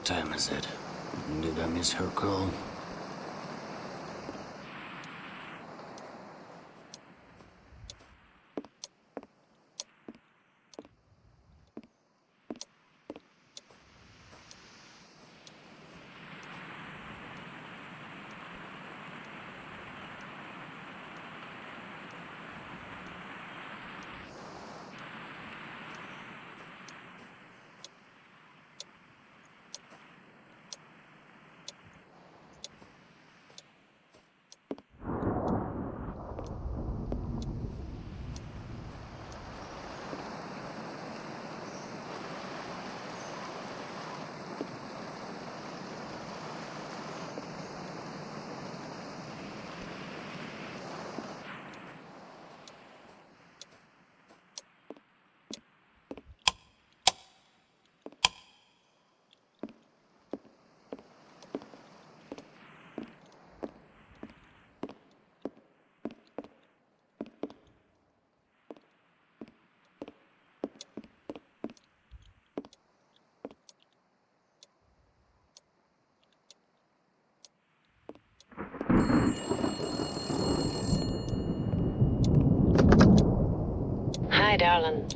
What time is it? Did I miss her call? Hi, darling.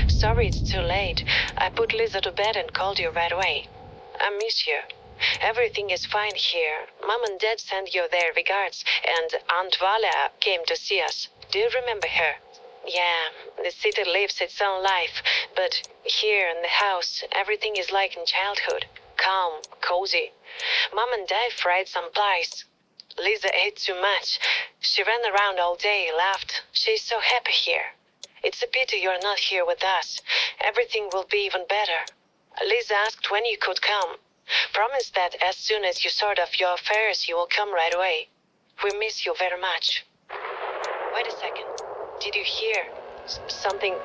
Sorry it's too late. I put Lisa to bed and called you right away. I miss you. Everything is fine here. Mom and Dad send you their regards, and Aunt Vala came to see us. Do you remember her? Yeah, the city lives its own life, but here in the house, everything is like in childhood. Calm, cozy. Mom and Dad fried some pies. Lisa ate too much. She ran around all day, laughed. She's so happy here. It's a pity you're not here with us. Everything will be even better. Lisa asked when you could come. Promise that as soon as you sort out your affairs, you will come right away. We miss you very much. Wait a second. Did you hear? Something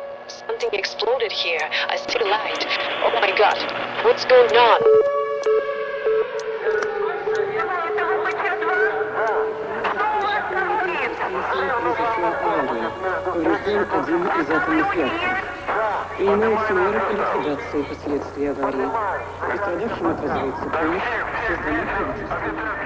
exploded here. I see the light. Oh my god. What's going on? Поврежден один из атомных реакторов. Принимаются меры по ликвидации последствий аварии. Пострадавшим оказывается помощь созданных правительством.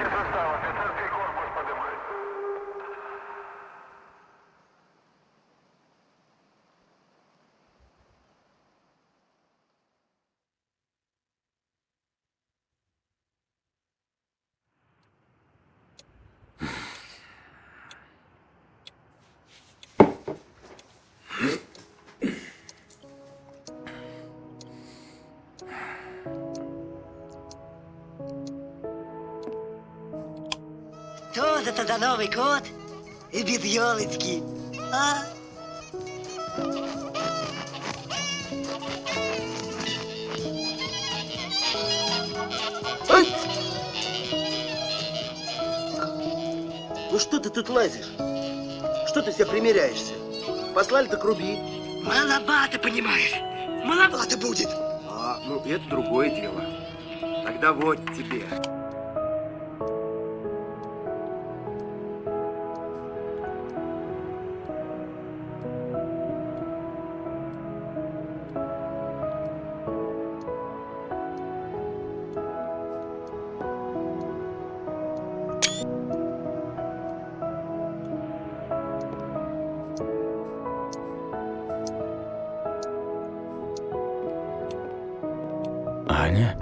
Тут это за Новый год и без елочки, а? Ай! Ну что ты тут лазишь? Что ты себя примеряешься? Послали так руби. Маловато, понимаешь? Маловато будет. Ну это другое дело. Тогда вот тебе. Аня?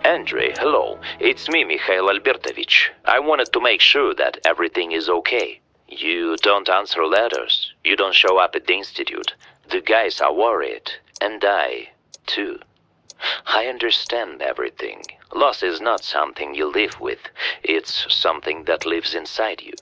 Andrei, hello. It's me, Mikhail Albertovich. I wanted to make sure that everything is okay. You don't answer letters. You don't show up at the institute. The guys are worried. And I, too. I understand everything. Loss is not something you live with. It's something that lives inside you.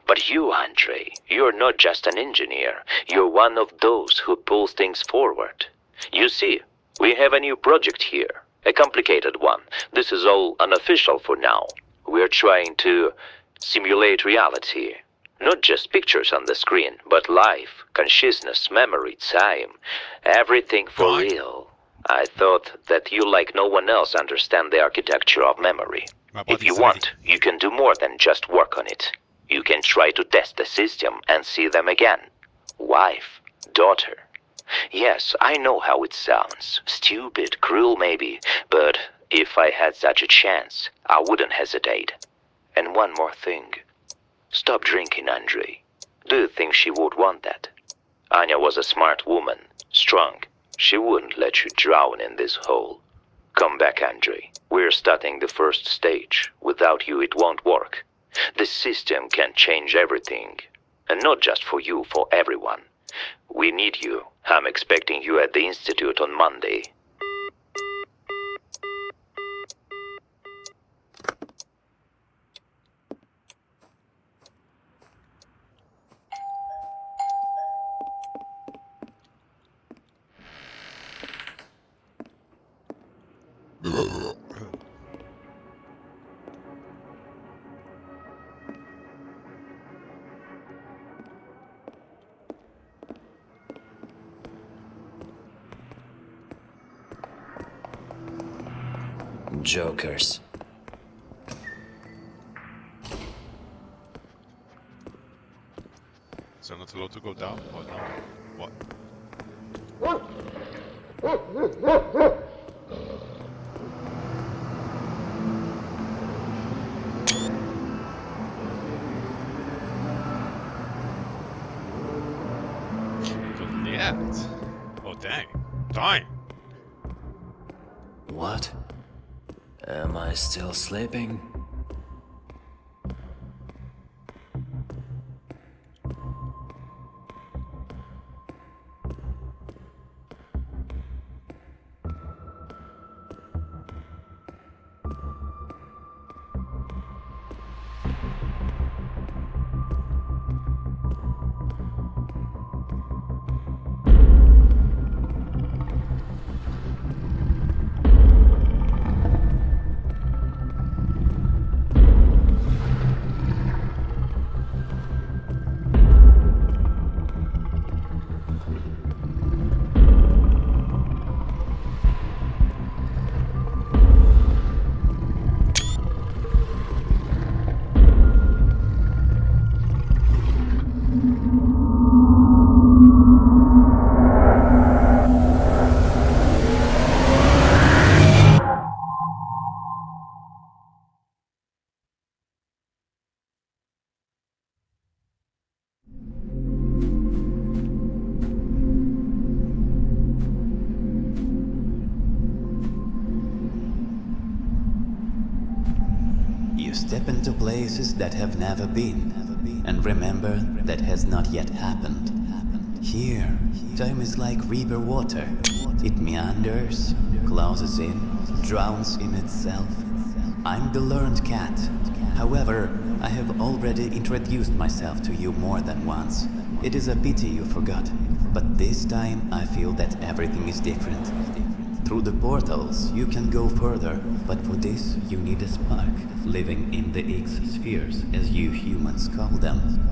But you, Andrei, you're not just an engineer. You're one of those who pulls things forward. You see, we have a new project here. A complicated one. This is all unofficial for now. We're trying to simulate reality. Not just pictures on the screen, but life, consciousness, memory, time. Everything for real. I thought that you, like no one else, understand the architecture of memory. If you want, you can do more than just work on it. You can try to test the system and see them again. Wife, daughter. Yes, I know how it sounds. Stupid, cruel maybe, but if I had such a chance, I wouldn't hesitate. And one more thing. Stop drinking, Andrei. Do you think she would want that? Anya was a smart woman, strong. She wouldn't let you drown in this hole. Come back, Andrei. We're starting the first stage. Without you, it won't work. The system can change everything. And not just for you, for everyone. We need you. I'm expecting you at the Institute on Monday. Jokers. So I'm not allowed to go down? Or no? What? Yet. Oh dang. Dying. What? Am I still sleeping? You step into places that have never been, and remember that has not yet happened. Here, time is like river water. It meanders, closes in, drowns in itself. I'm the learned cat. However, I have already introduced myself to you more than once. It is a pity you forgot, but this time I feel that everything is different. Through the portals, you can go further, but for this, you need a spark, living in the X-spheres, as you humans call them.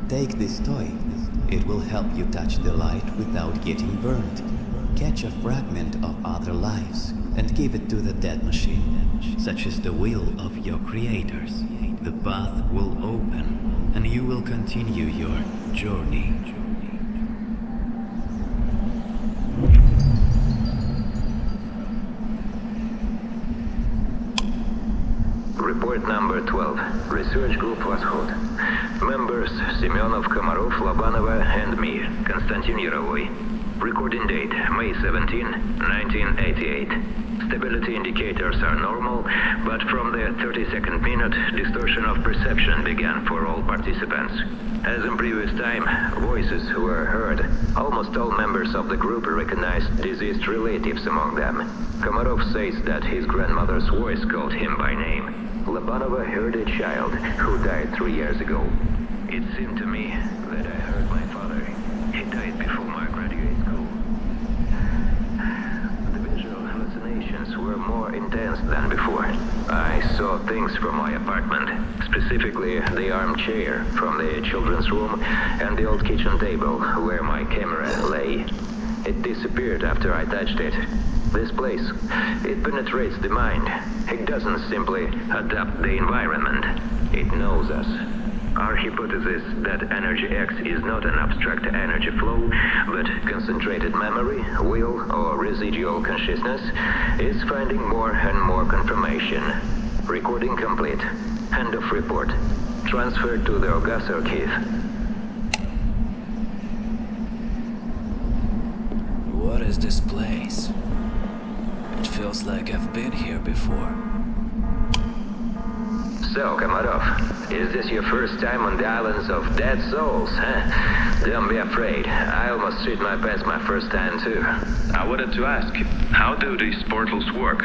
Take this toy. It will help you touch the light without getting burned. Catch a fragment of other lives and give it to the dead machine, such as the will of your creators. The path will open and you will continue your journey. Report number 12. Research group Восход. Members Semyonov, Komarov, Lobanova, and me, Konstantin Yarovoi. Recording date, May 17, 1988. Stability indicators are normal, but from the 32nd minute, distortion of perception began for all participants. As in previous time, voices were heard. Almost all members of the group recognized deceased relatives among them. Komarov says that his grandmother's voice called him by name. Labanova heard a child who died 3 years ago. It seemed to me that I heard my father. He died before my graduate school. The visual hallucinations were more intense than before. I saw things from my apartment, specifically the armchair from the children's room and the old kitchen table where my camera lay. It disappeared after I touched it. This place, it penetrates the mind. It doesn't simply adapt the environment. It knows us. Our hypothesis that Energy X is not an abstract energy flow, but concentrated memory, will, or residual consciousness, is finding more and more confirmation. Recording complete. End of report. Transferred to the Ogas archive. What is this place? It feels like I've been here before. So, Komarov, is this your first time on the islands of Dead Souls, huh? Don't be afraid. I almost shit my pants my first time, too. I wanted to ask, how do these portals work?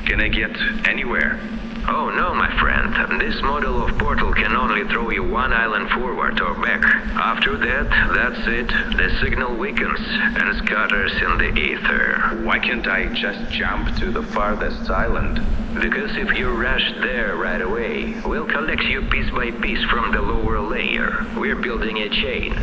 Can I get anywhere? Oh, no, my friend. This model of portal can only throw you one island forward or back. After that, that's it. The signal weakens and scatters in the ether. Why can't I just jump to the farthest island? Because if you rush there right away, we'll collect you piece by piece from the lower layer. We're building a chain,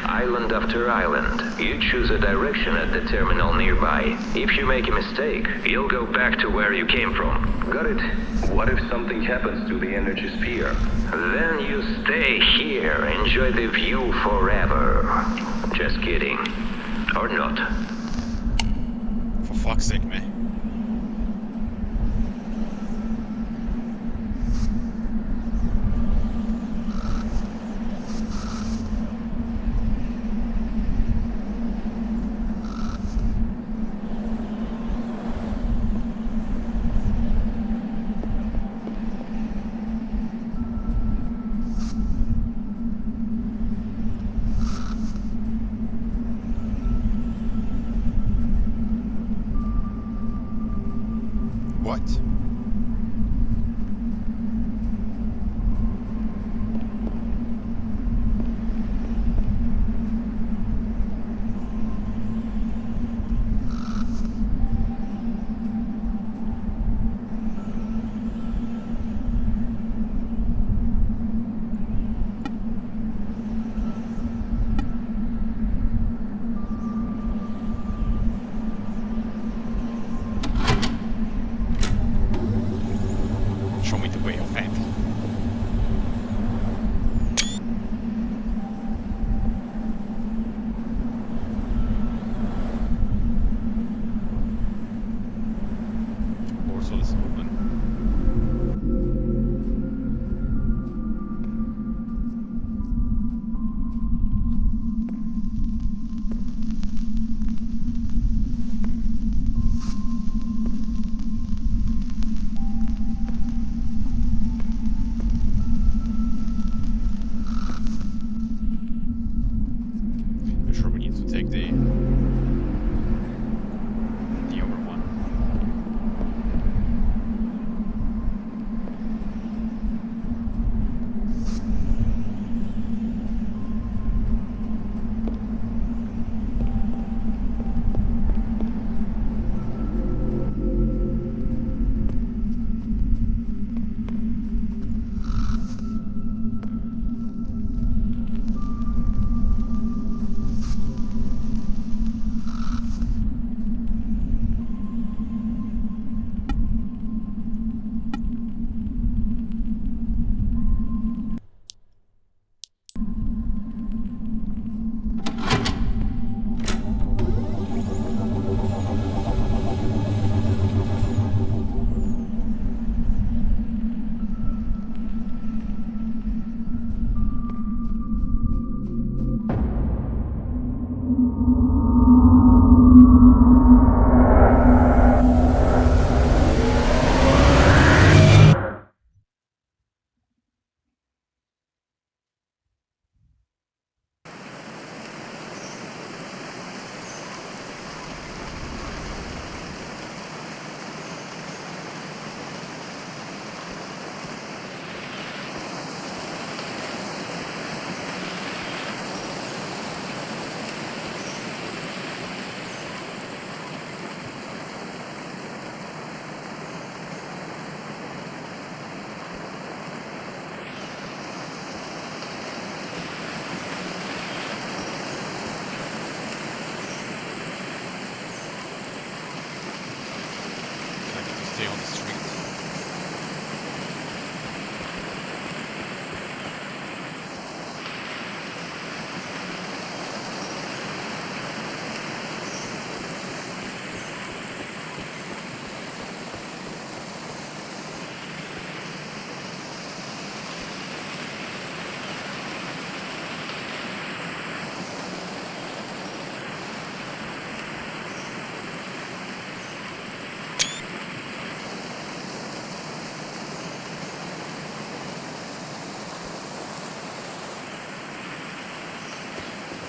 island after island. You choose a direction at the terminal nearby. If you make a mistake, you'll go back to where you came from. Got it? What if something happens to the energy sphere? Then you stay here, enjoy the view forever. Just kidding. Or not. For fuck's sake, man.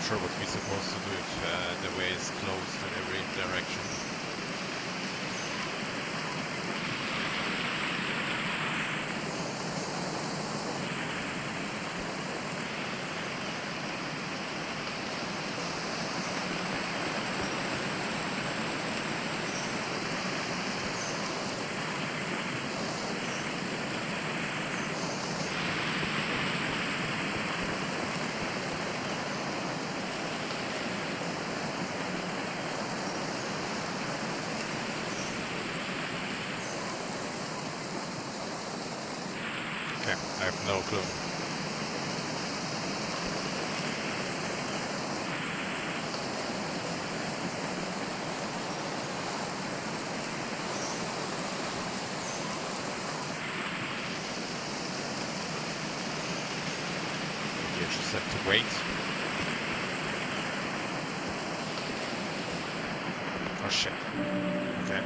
sure what we're supposed to do if the way is closed in every direction. Okay, I have no clue. Maybe I just have to wait. Oh shit. Okay.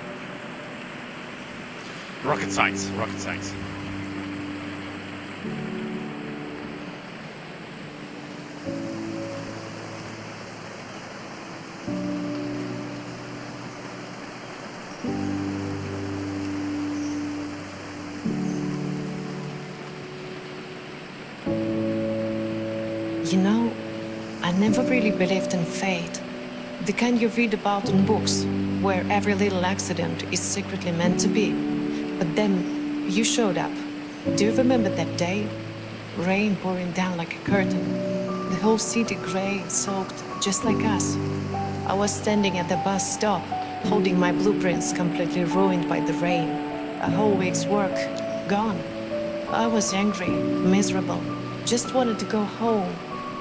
Rocket science, rocket science. You know, I never really believed in fate. The kind you read about in books, where every little accident is secretly meant to be. But then, you showed up. Do you remember that day? Rain pouring down like a curtain. The whole city gray, soaked, just like us. I was standing at the bus stop, holding my blueprints completely ruined by the rain. A whole week's work, gone. I was angry, miserable, just wanted to go home.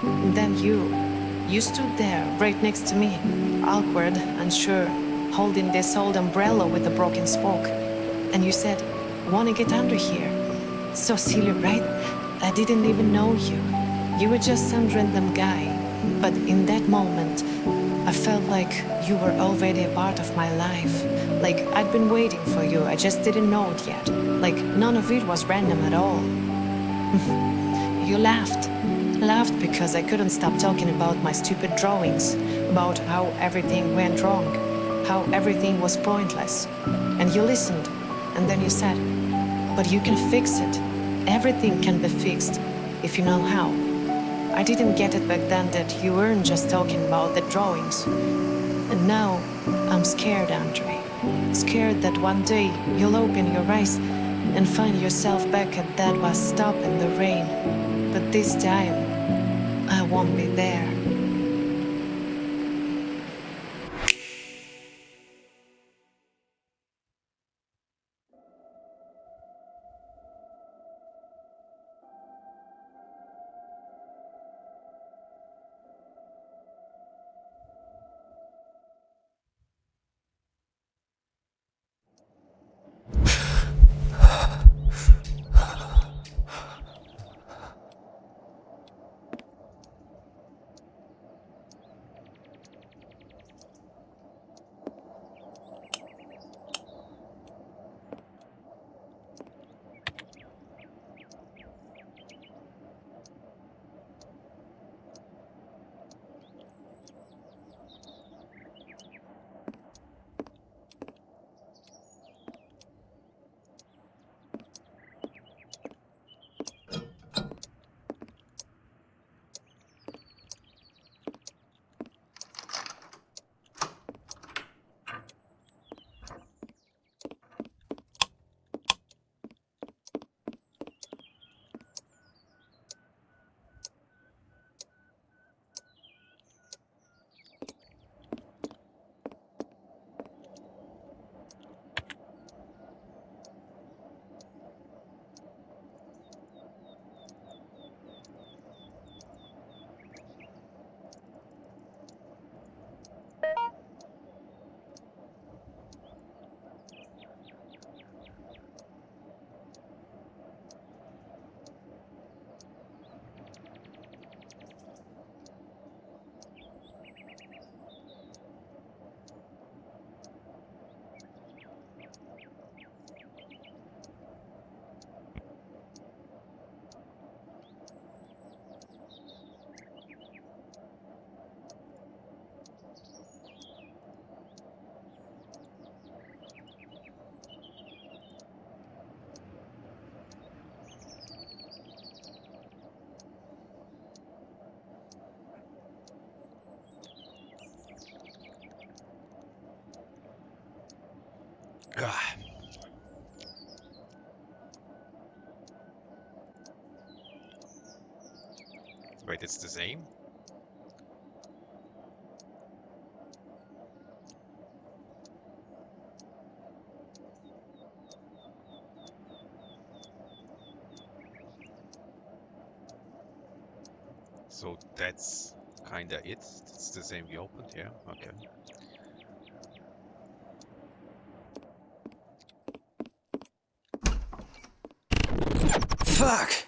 And then you stood there right next to me, awkward, unsure, holding this old umbrella with a broken spoke. And you said, "Wanna get under here?" So silly, right? I didn't even know you. You were just some random guy. But in that moment, I felt like you were already a part of my life. Like I'd been waiting for you, I just didn't know it yet. Like none of it was random at all. You laughed because I couldn't stop talking about my stupid drawings, about how everything went wrong, how everything was pointless. And you listened, and then you said, "But you can fix it. Everything can be fixed, if you know how." I didn't get it back then that you weren't just talking about the drawings. And now, I'm scared, Andre. Scared that one day you'll open your eyes and find yourself back at that bus stop in the rain. But this time, I won't be there. Ah. Wait, it's the same? So that's kinda it. It's the same we opened, yeah? Okay. Fuck!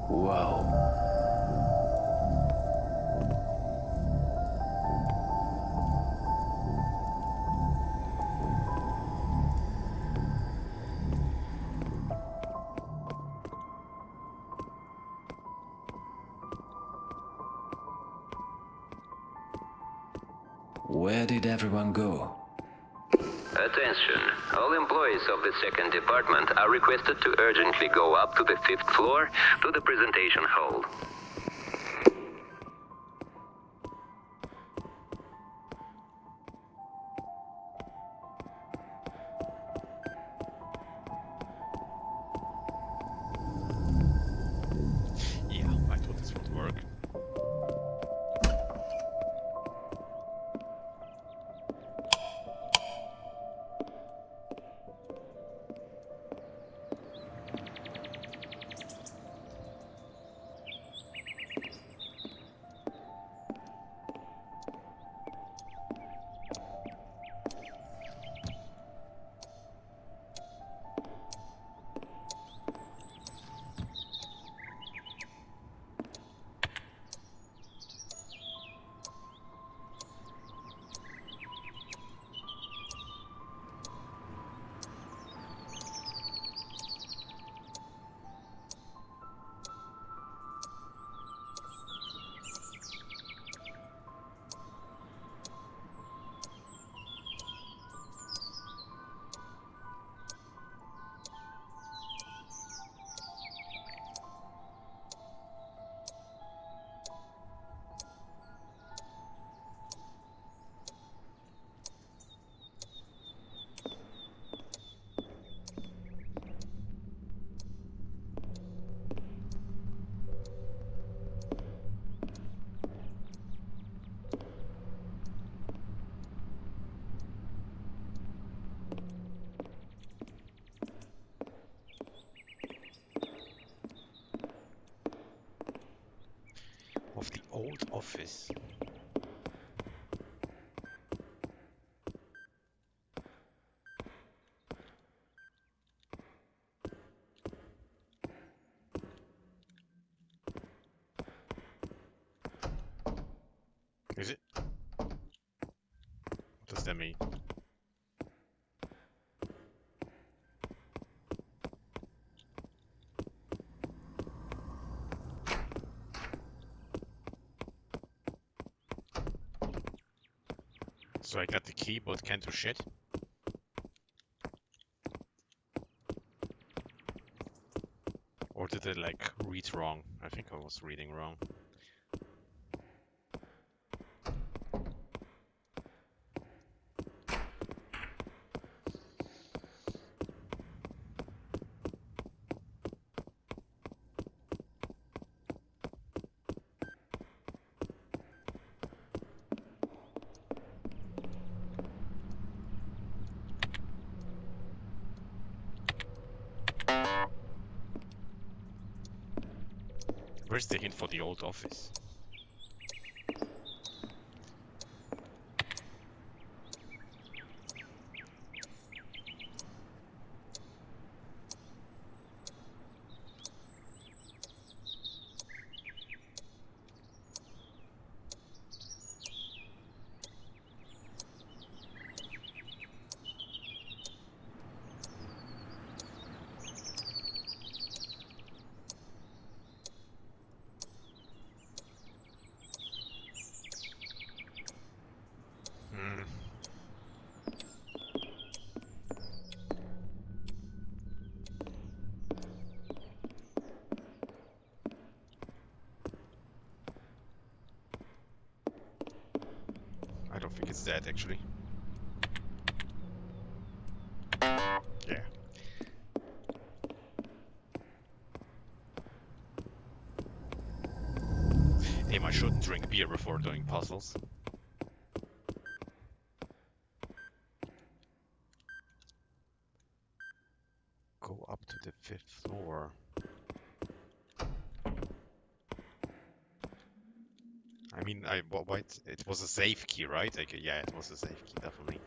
Whoa. Where did everyone go? Attention. All employees of the second department are requested to urgently go up to the 5th floor to the presentation hall. Yeah, I thought this would work. Of the old office. Is it? What does that mean? So I got the key, but can't do shit? Or did I like read wrong? I think I was reading wrong. Where's the hint for the old office? I don't think it's that, actually. Yeah. Damn, I shouldn't drink beer before doing puzzles. Go up to the 5th floor. I mean, what? It was a safe key, right? Like, yeah, it was a safe key, definitely.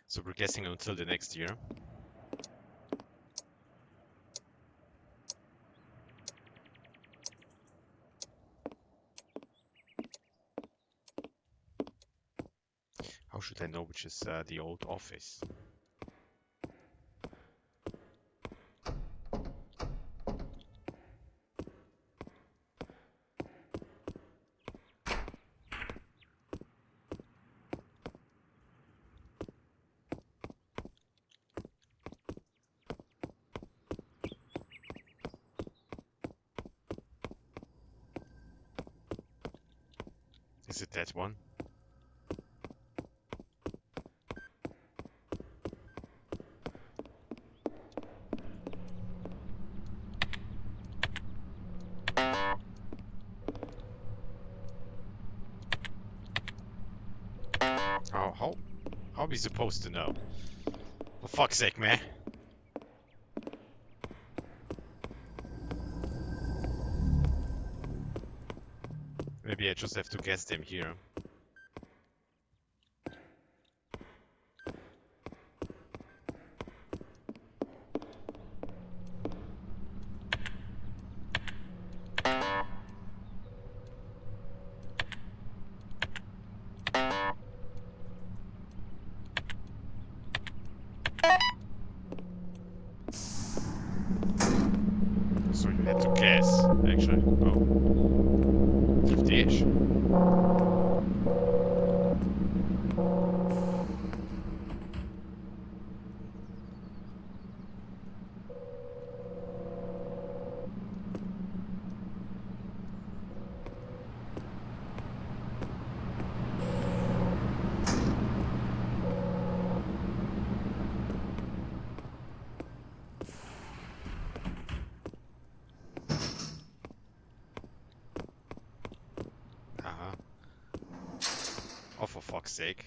So we're guessing until the next year. How should I know which is the old office? Is it that one? How are we supposed to know? For fuck's sake, man. Maybe I just have to guess them here. So you had to guess, actually. Oh. 50-ish. Oh, for fuck's sake.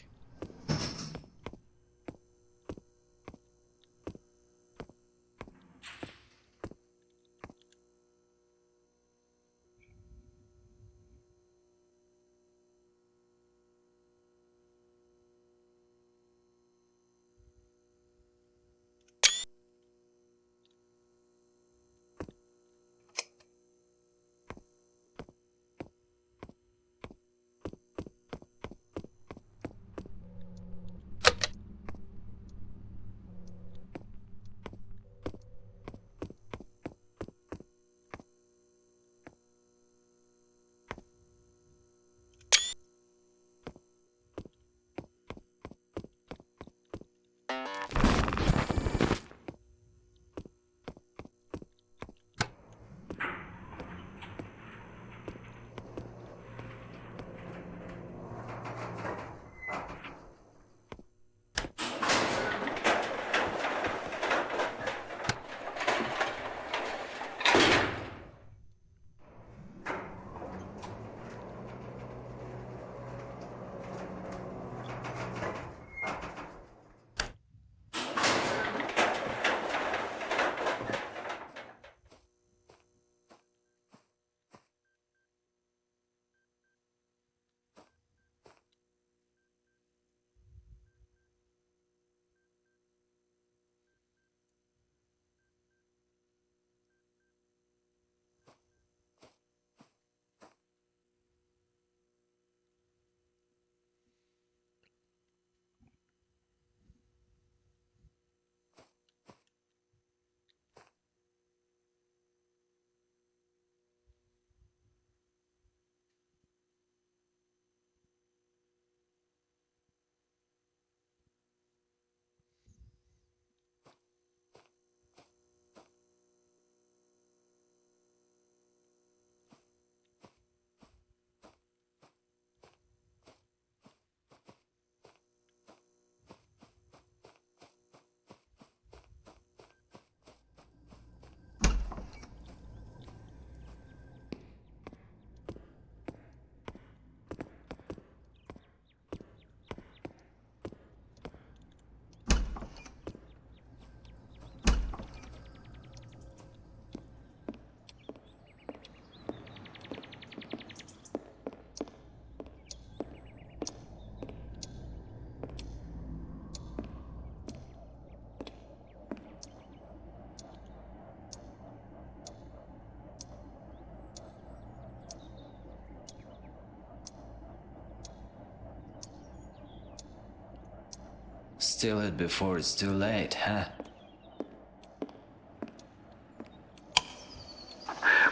Steal it before it's too late, huh?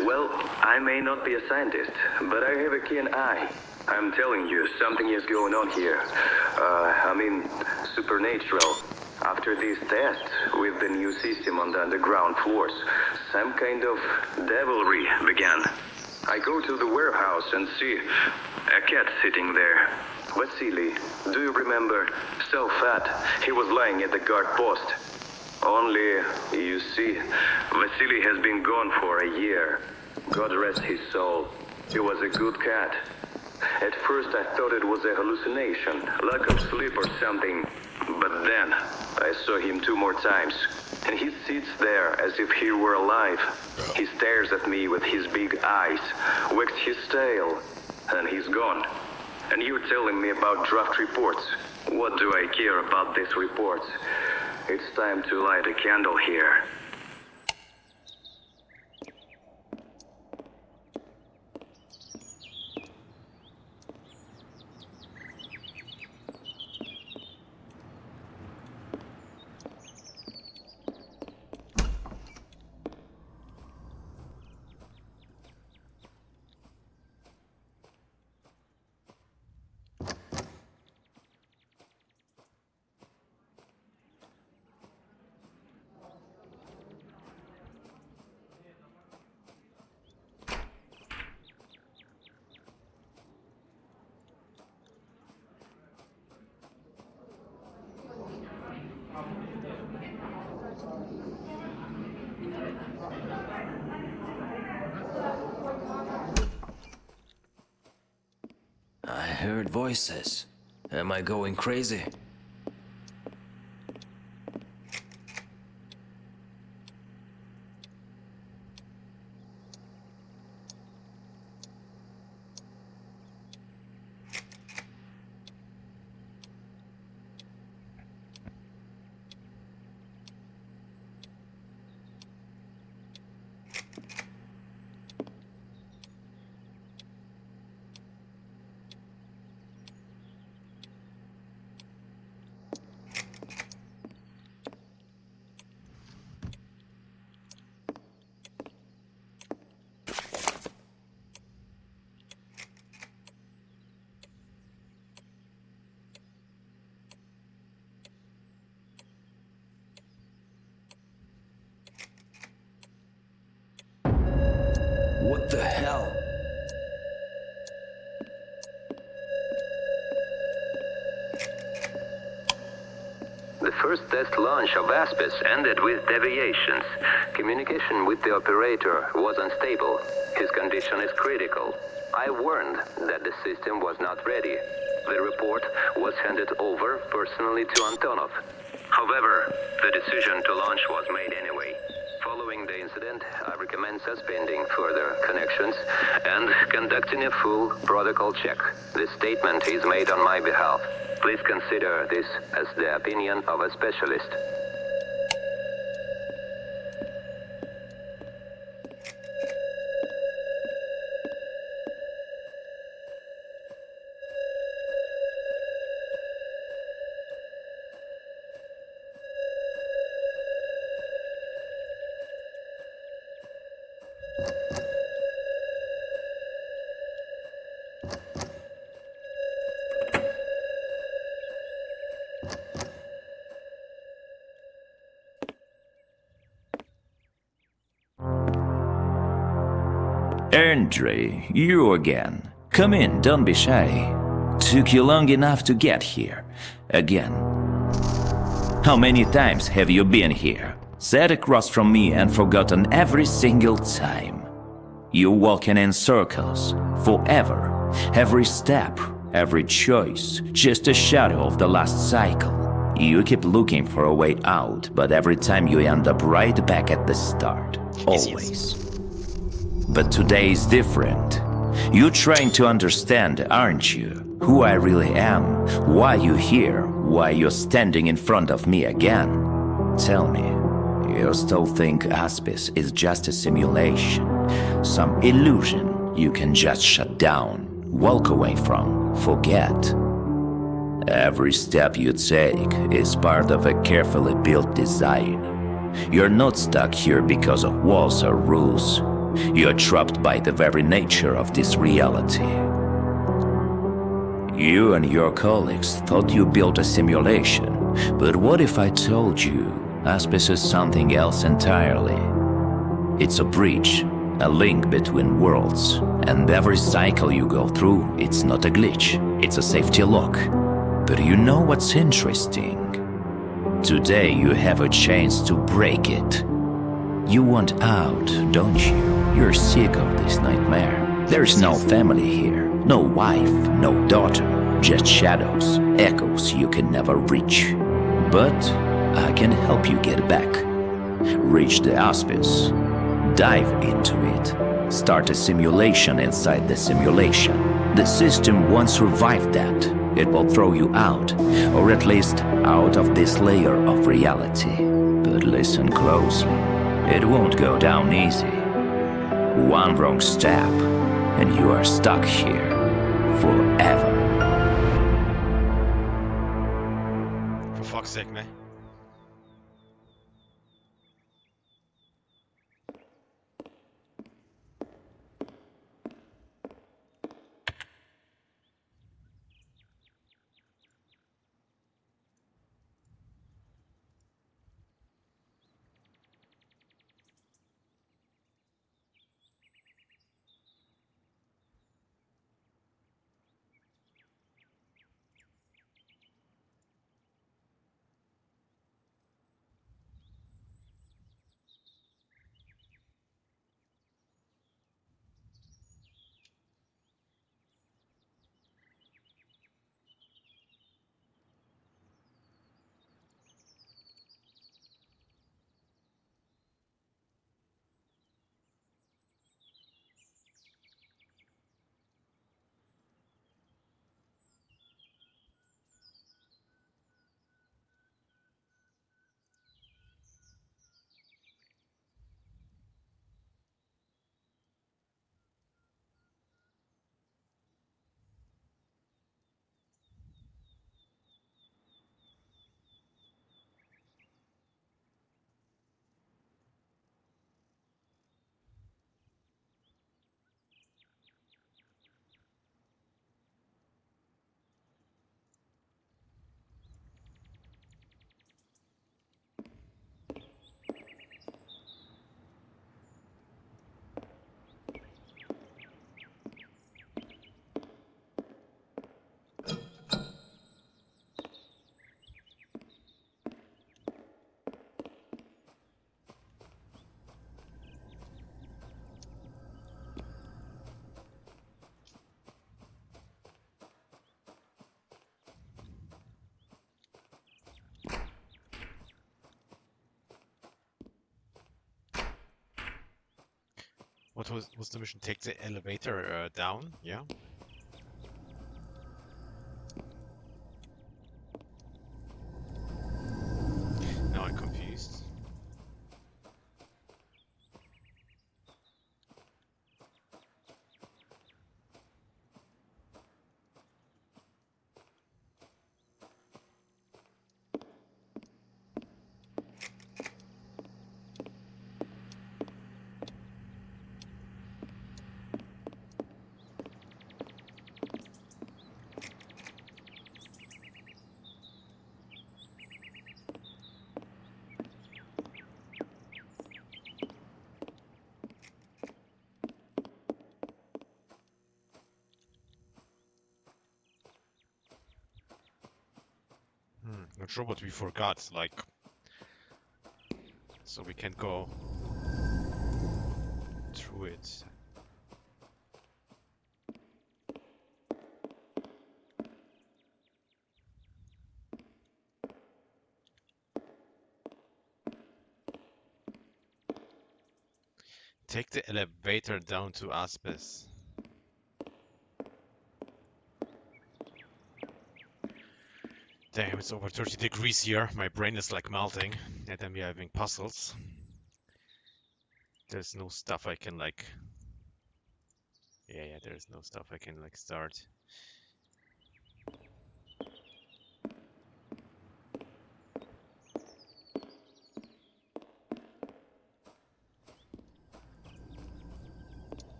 Well, I may not be a scientist, but I have a keen eye. I'm telling you, something is going on here. Supernatural. After these tests with the new system on the underground floors, some kind of devilry began. I go to the warehouse and see a cat sitting there. Vasily, do you remember? So fat, he was lying at the guard post. Only, you see, Vasily has been gone for a year. God rest his soul. He was a good cat. At first I thought it was a hallucination, lack of sleep or something. But then, I saw him 2 more times. And he sits there as if he were alive. He stares at me with his big eyes, wags his tail, and he's gone. And you're telling me about draft reports. What do I care about these reports? It's time to light a candle here. I heard voices. Am I going crazy? What the hell? The first test launch of ASPIS ended with deviations. Communication with the operator was unstable. His condition is critical. I warned that the system was not ready. The report was handed over personally to Antonov. However, the decision to launch was made anyway. Following the incident, I recommend suspending further connections and conducting a full protocol check. This statement is made on my behalf. Please consider this as the opinion of a specialist. Andre, you again. Come in, don't be shy. Took you long enough to get here. Again. How many times have you been here? Sat across from me and forgotten every single time. You're walking in circles, forever. Every step, every choice, just a shadow of the last cycle. You keep looking for a way out, but every time you end up right back at the start. Always. But today is different. You're trying to understand, aren't you? Who I really am, why you're here, why you're standing in front of me again. Tell me, you still think ASPIS is just a simulation, some illusion you can just shut down, walk away from, forget? Every step you take is part of a carefully built design. You're not stuck here because of walls or rules. You're trapped by the very nature of this reality. You and your colleagues thought you built a simulation, but what if I told you ASPIS is something else entirely? It's a bridge, a link between worlds, and every cycle you go through, it's not a glitch, it's a safety lock. But you know what's interesting? Today you have a chance to break it. You want out, don't you? You're sick of this nightmare. There's no family here, no wife, no daughter, just shadows, echoes you can never reach. But I can help you get back. Reach the ASPIS, dive into it, start a simulation inside the simulation. The system won't survive that. It will throw you out, or at least out of this layer of reality. But listen closely, it won't go down easy. One wrong step, and you are stuck here forever. For fuck's sake, man. What was the mission? Take the elevator down? Yeah. Now I'm confused. Not sure what we forgot, like... So we can go through it. Take the elevator down to ASPIS. Damn, it's over 30 degrees here. My brain is like melting. And then we're having puzzles. There's no stuff I can like... Yeah, there's no stuff I can like start.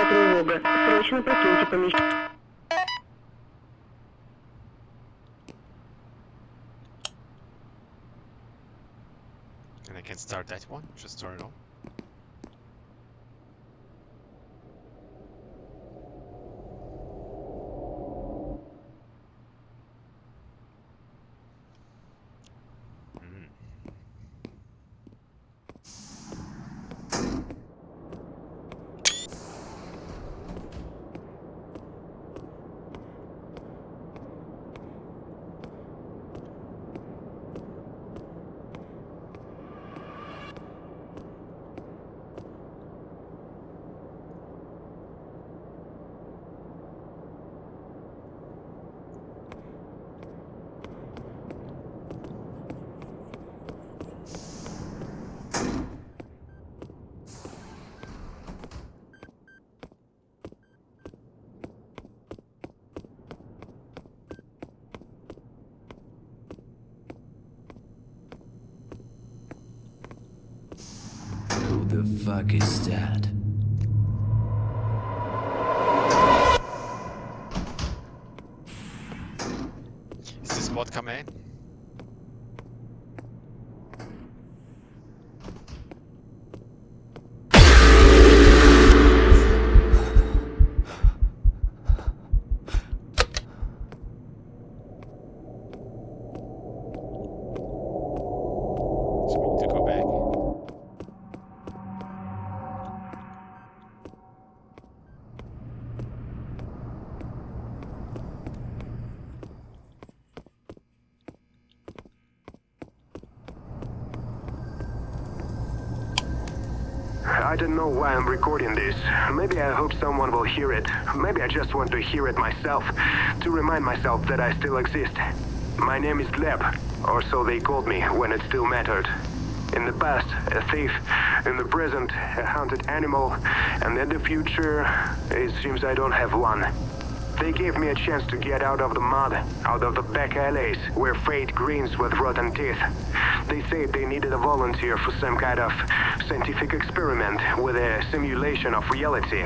Тревожная тревога. Срочно покиньте помещение. And I can start that one. Just start it on. Who the fuck is that? Is this bot coming in? So we need to go back. I don't know why I'm recording this. Maybe I hope someone will hear it. Maybe I just want to hear it myself, to remind myself that I still exist. My name is Gleb, or so they called me when it still mattered. In the past, a thief. In the present, a hunted animal. And in the future, it seems I don't have one. They gave me a chance to get out of the mud, out of the back alleys, where fate grins with rotten teeth. They said they needed a volunteer for some kind of scientific experiment with a simulation of reality.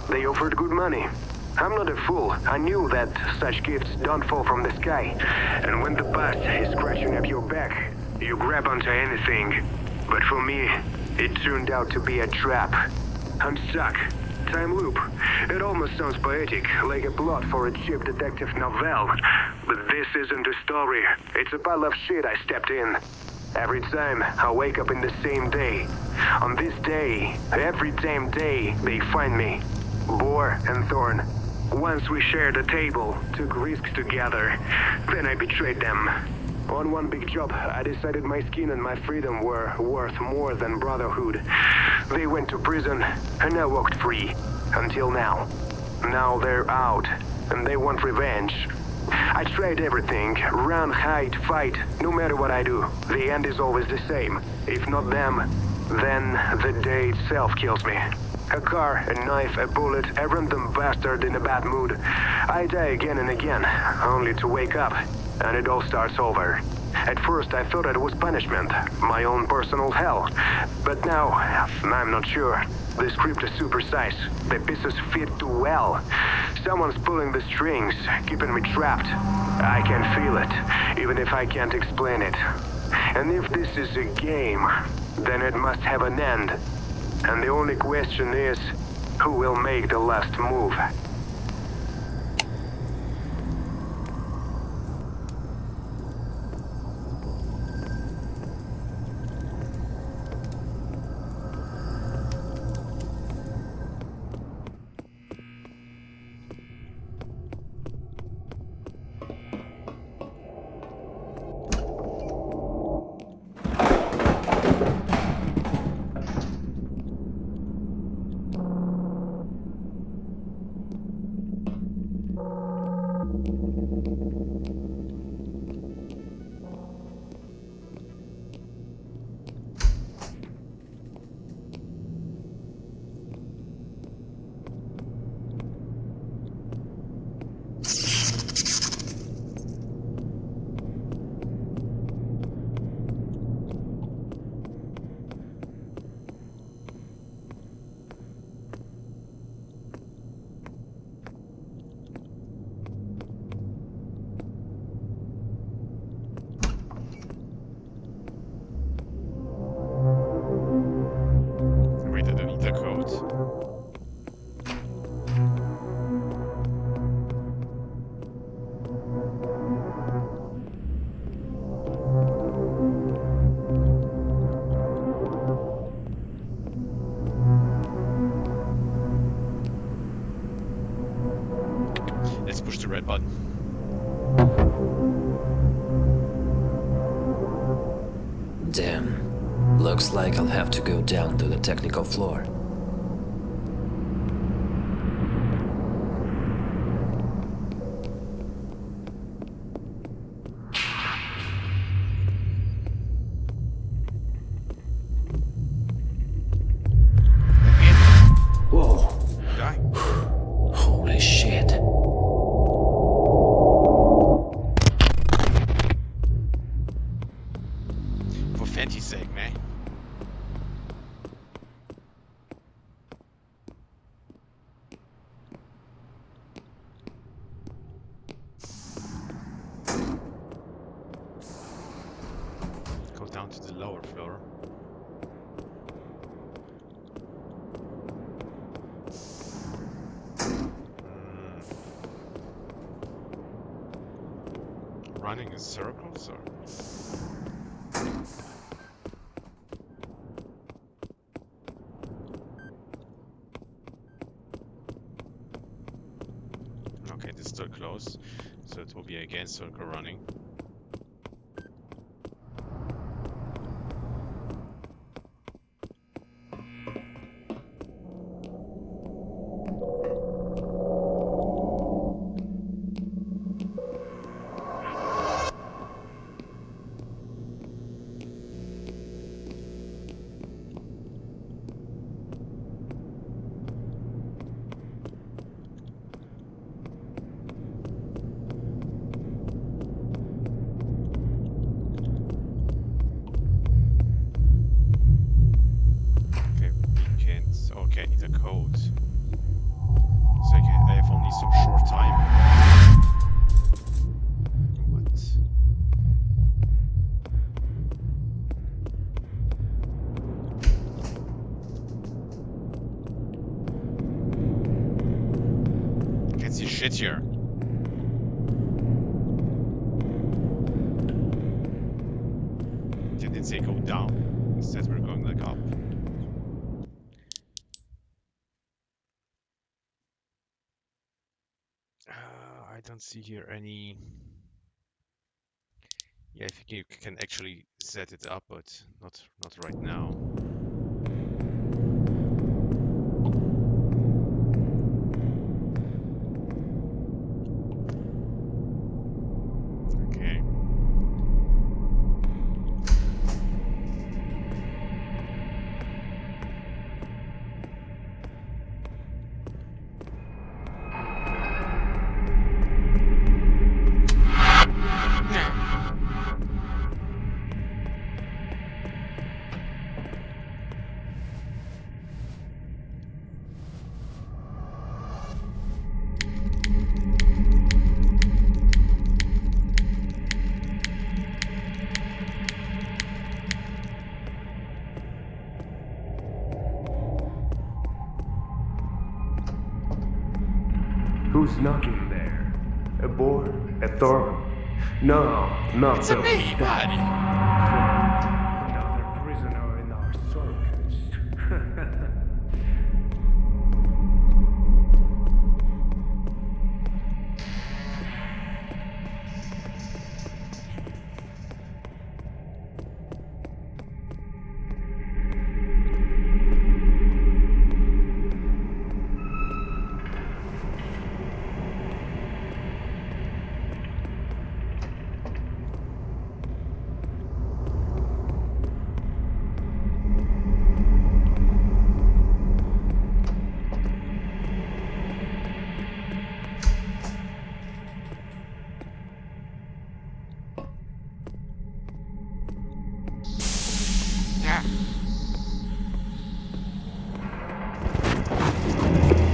They offered good money. I'm not a fool. I knew that such gifts don't fall from the sky. And when the past is scratching up your back, you grab onto anything. But for me, it turned out to be a trap. I'm stuck. Time loop. It almost sounds poetic, like a plot for a cheap detective novel. But this isn't a story. It's a pile of shit I stepped in. Every time I wake up in the same day. On this day, every damn day, they find me. Boar and Thorn. Once we shared a table, took risks together. Then I betrayed them. On one big job, I decided my skin and my freedom were worth more than brotherhood. They went to prison, and I walked free. Until now. Now they're out, and they want revenge. I tried everything. Run, hide, fight. No matter what I do, the end is always the same. If not them, then the day itself kills me. A car, a knife, a bullet, a random bastard in a bad mood. I die again and again, only to wake up, and it all starts over. At first I thought it was punishment, my own personal hell. But now, I'm not sure. The script is supersized. The pieces fit too well. Someone's pulling the strings, keeping me trapped. I can feel it, even if I can't explain it. And if this is a game, then it must have an end. And the only question is, who will make the last move? Let's push the red button. Damn. Looks like I'll have to go down to the technical floor. Whoa. Die. Holy shit. For Fenty's sake, man. Go down to the lower floor. Running in circles or? Okay, this is still closed, so it will be again circle running. Okay, I need a code. So I have only some short time. What? I can't see shit here. Didn't say go down. Instead we're going like up. I don't see here any. Yeah, I think you can actually set it up, but not right now. Okay. Who's knocking there? A boy? A thorn? No, not It's those. me, buddy. Another prisoner in our circus.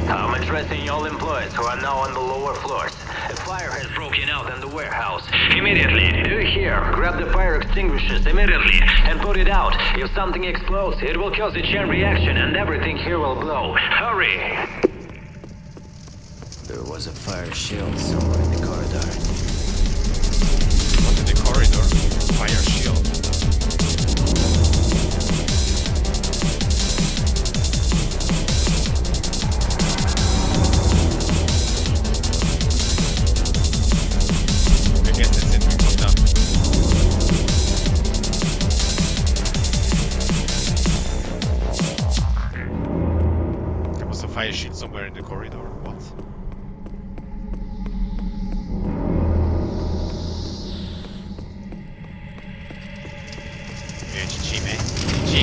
I'm addressing all employees who are now on the lower floors. A fire has broken out in the warehouse. Immediately, do you hear? Grab the fire extinguishers immediately and put it out. If something explodes, it will cause a chain reaction and everything here will blow. Hurry! There was a fire shield somewhere in the corridor. What in the corridor? Fire shield. a shield somewhere in the corridor. What? Yeah, GG, man. GG.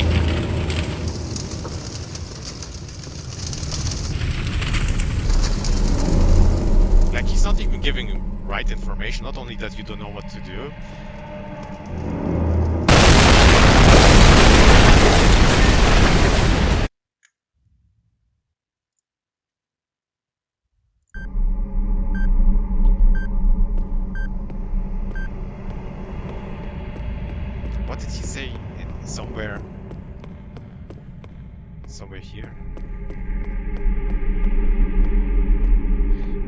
Like, he's not even giving right information. Not only that you don't know what to do. What did he say? Somewhere here.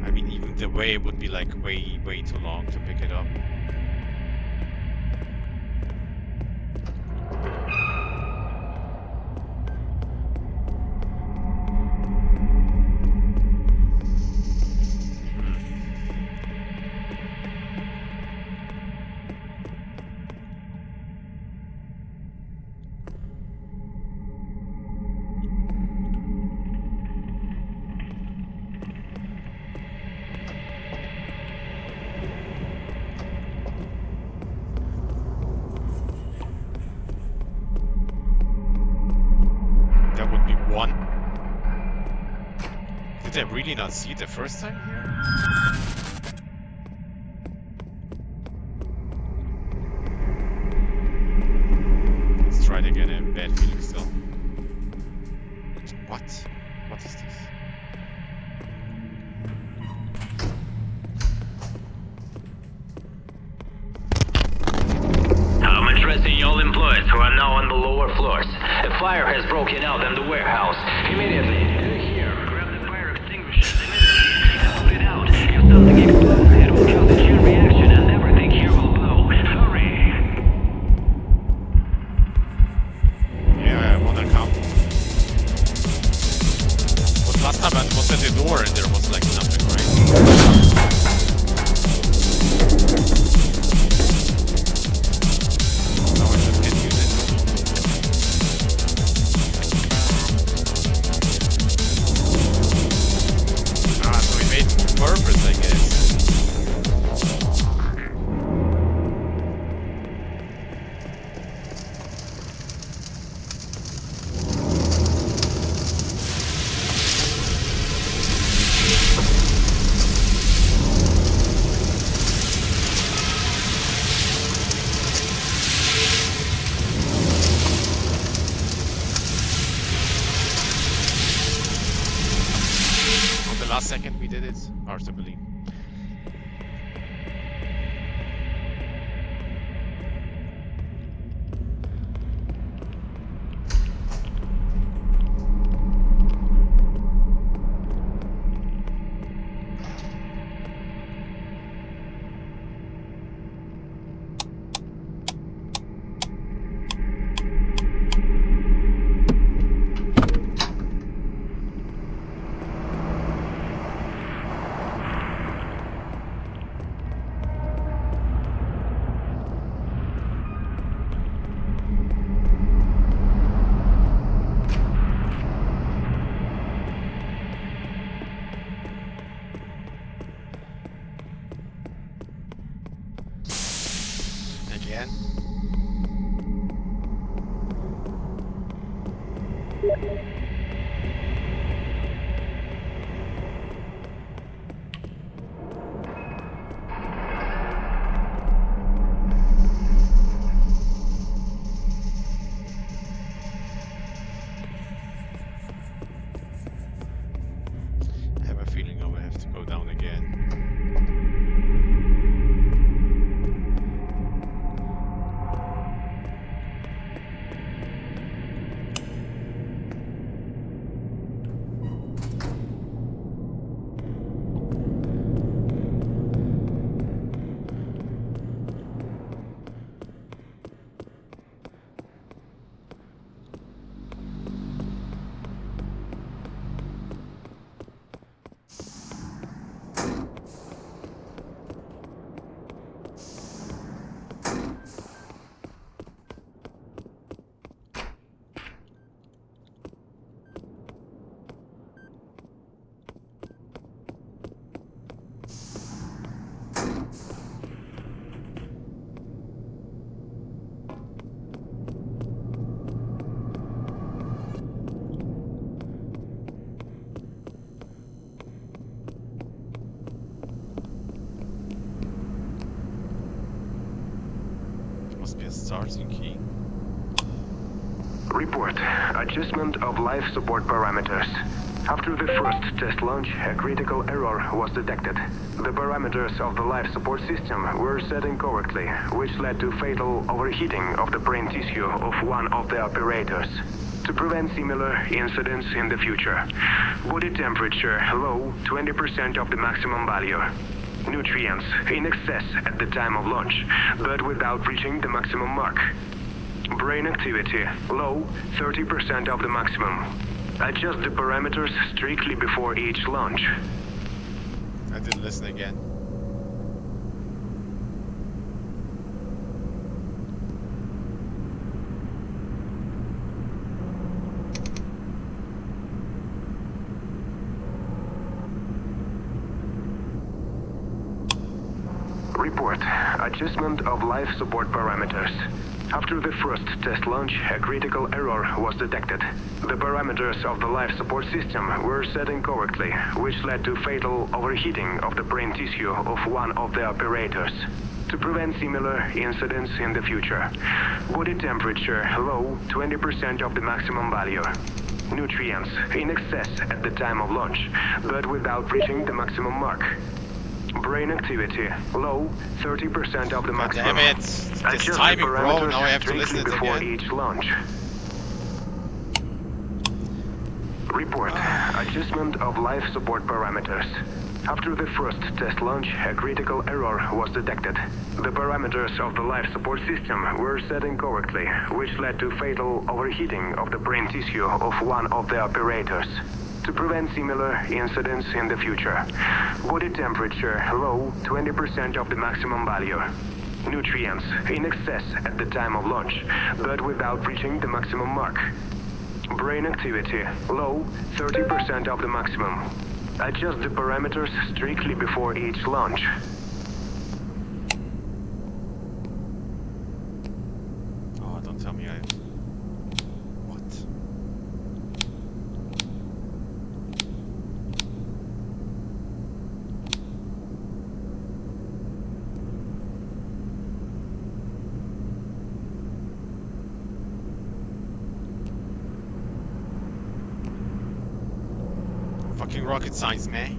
I mean, even the way would be like way too long to pick it up. Did I really not see it the first time here? Let's try it again. I have a bad feeling still. What? What is this? I'm addressing all employees who are now on the lower floors. A fire has broken out in the warehouse. Immediately. Something explodes, it will kill the chain reaction and everything here will blow. Hurry! Yeah, I wanna come. But last time I was at the door and there was like nothing, right? Now I just can't use it. Ah, so we made purpose, I guess. On the last second we did it, hard to believe. Again. I have a feeling I will have to go down again. ASPIS starting key. Report. Adjustment of life support parameters. After the first test launch, a critical error was detected. The parameters of the life support system were set incorrectly, which led to fatal overheating of the brain tissue of one of the operators. To prevent similar incidents in the future, body temperature low, 20% of the maximum value. Nutrients in excess at the time of launch, but without reaching the maximum mark. Brain activity low, 30% of the maximum. Adjust the parameters strictly before each launch. I didn't listen again. Report. Adjustment of life support parameters. After the first test launch, a critical error was detected. The parameters of the life support system were set incorrectly, which led to fatal overheating of the brain tissue of one of the operators. To prevent similar incidents in the future, body temperature low, 20% of the maximum value. Nutrients in excess at the time of launch, but without reaching the maximum mark. Brain activity low, 30% of the maximum. Damn it! This Adjust timing, the bro. parameters Now I have to listen strictly it before again. each launch. Report. Adjustment of life support parameters. After the first test launch, a critical error was detected. The parameters of the life support system were set incorrectly, which led to fatal overheating of the brain tissue of one of the operators. To prevent similar incidents in the future, body temperature low, 20% of the maximum value. Nutrients in excess at the time of launch, but without reaching the maximum mark. Brain activity low, 30% of the maximum. Adjust the parameters strictly before each launch. Oh, don't tell me I... What? Fucking rocket science, man.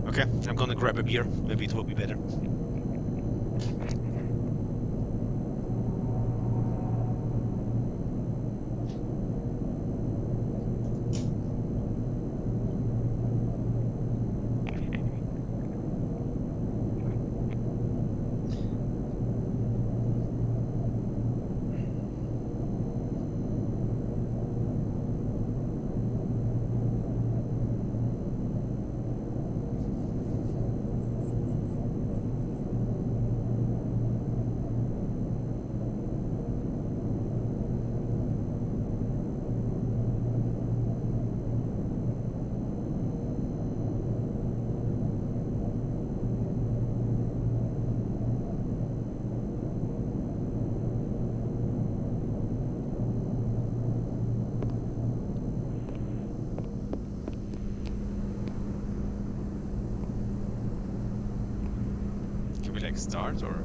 Okay, I'm gonna grab a beer. Maybe it will be better. Can we like start or?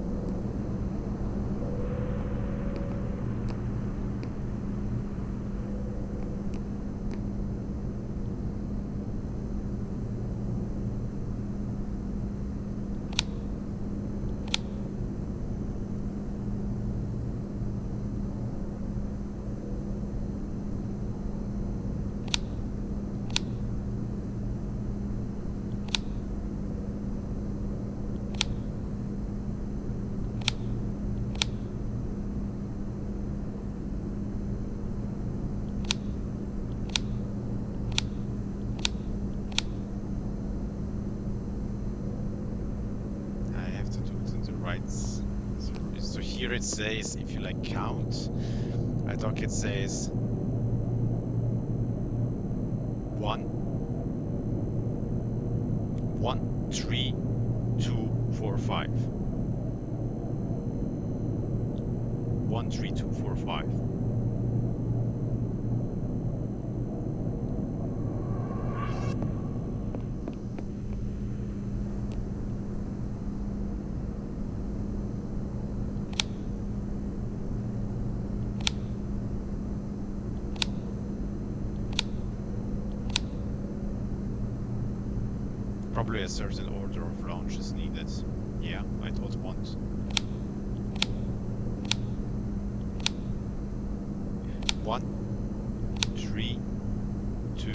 So here it says if you like count, I think it says 1, 3, 2, 4, 5. 13245. Probably a certain order of launch is needed. Yeah, I thought once. 1, 3, 2,